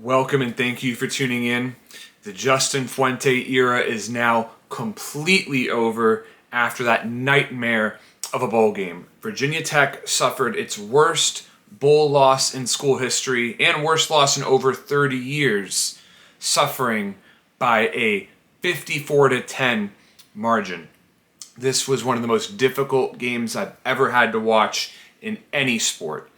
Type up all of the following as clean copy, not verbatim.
Welcome and thank you for tuning in. The Justin Fuente era is now completely over after that nightmare of a bowl game. Virginia Tech suffered its worst bowl loss in school history and worst loss in over 30 years, suffering by a 54-10 margin. This was one of the most difficult games I've ever had to watch in any sport.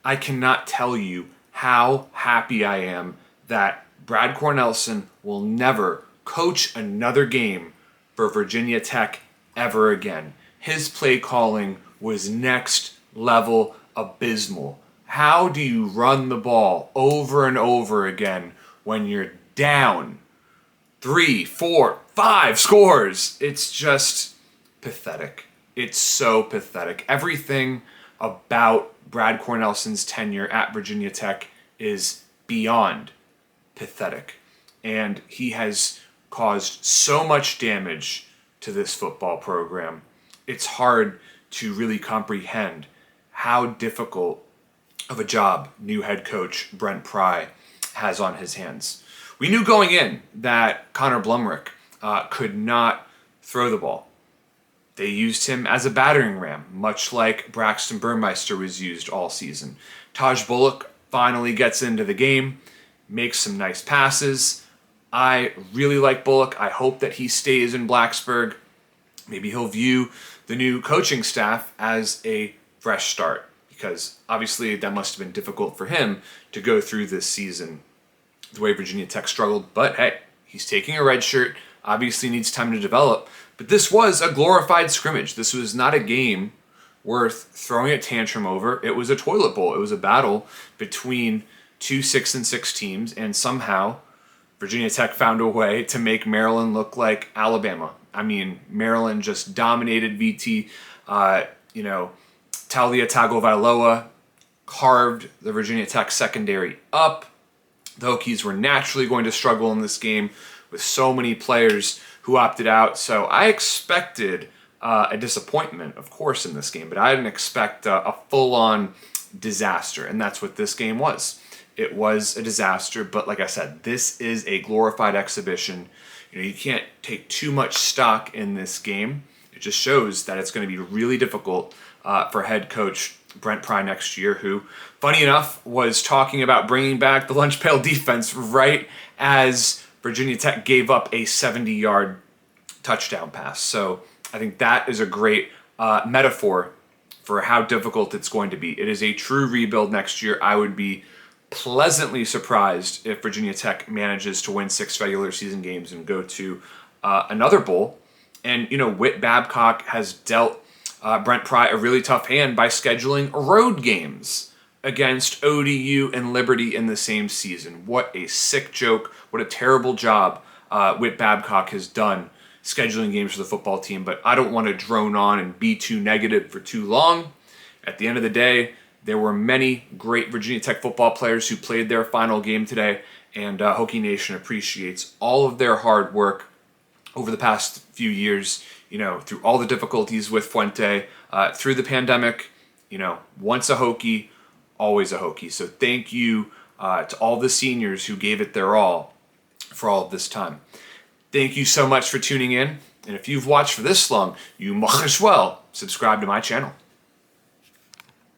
I cannot tell you how happy I am that Brad Cornelsen will never coach another game for Virginia Tech ever again. His play calling was next level abysmal. How do you run the ball over and over again when you're down 3, 4, 5 scores? It's just pathetic. It's so pathetic. Everything about Brad Cornelsen's tenure at Virginia Tech is beyond pathetic. And he has caused so much damage to this football program. It's hard to really comprehend how difficult of a job new head coach Brent Pry has on his hands. We knew going in that Connor Blumrick could not throw the ball. They used him as a battering ram, much like Braxton Burmeister was used all season. Taj Bullock finally gets into the game, makes some nice passes. I really like Bullock. I hope that he stays in Blacksburg. Maybe he'll view the new coaching staff as a fresh start, because obviously that must have been difficult for him to go through this season the way Virginia Tech struggled. But hey, he's taking a red shirt, obviously needs time to develop. But this was a glorified scrimmage. This was not a game worth throwing a tantrum over. It was a toilet bowl. It was a battle between two 6-6 teams, and somehow Virginia Tech found a way to make Maryland look like Alabama. I mean, Maryland just dominated VT. Talia Tagovailoa carved the Virginia Tech secondary up. The Hokies were naturally going to struggle in this game with so many players who opted out. So I expected a disappointment, of course, in this game, but I didn't expect a full-on disaster, and that's what this game was. It was a disaster, but like I said, this is a glorified exhibition. You can't take too much stock in this game. It just shows that it's going to be really difficult for head coach Brent Pry next year, who, funny enough, was talking about bringing back the lunch pail defense right as Virginia Tech gave up a 70-yard touchdown pass. So I think that is a great metaphor for how difficult it's going to be. It is a true rebuild next year. I would be pleasantly surprised if Virginia Tech manages to win 6 regular season games and go to another bowl. And, Whit Babcock has dealt Brent Pry a really tough hand by scheduling road games against ODU and Liberty in the same season. What a sick joke. What a terrible job Whit Babcock has done scheduling games for the football team. But I don't want to drone on and be too negative for too long. At the end of the day, there were many great Virginia Tech football players who played their final game today, and Hokie Nation appreciates all of their hard work over the past few years, through all the difficulties with Fuente, through the pandemic. Once a Hokie, always a Hokie. So thank you to all the seniors who gave it their all for all of this time. Thank you so much for tuning in. And if you've watched for this long, you might as well subscribe to my channel.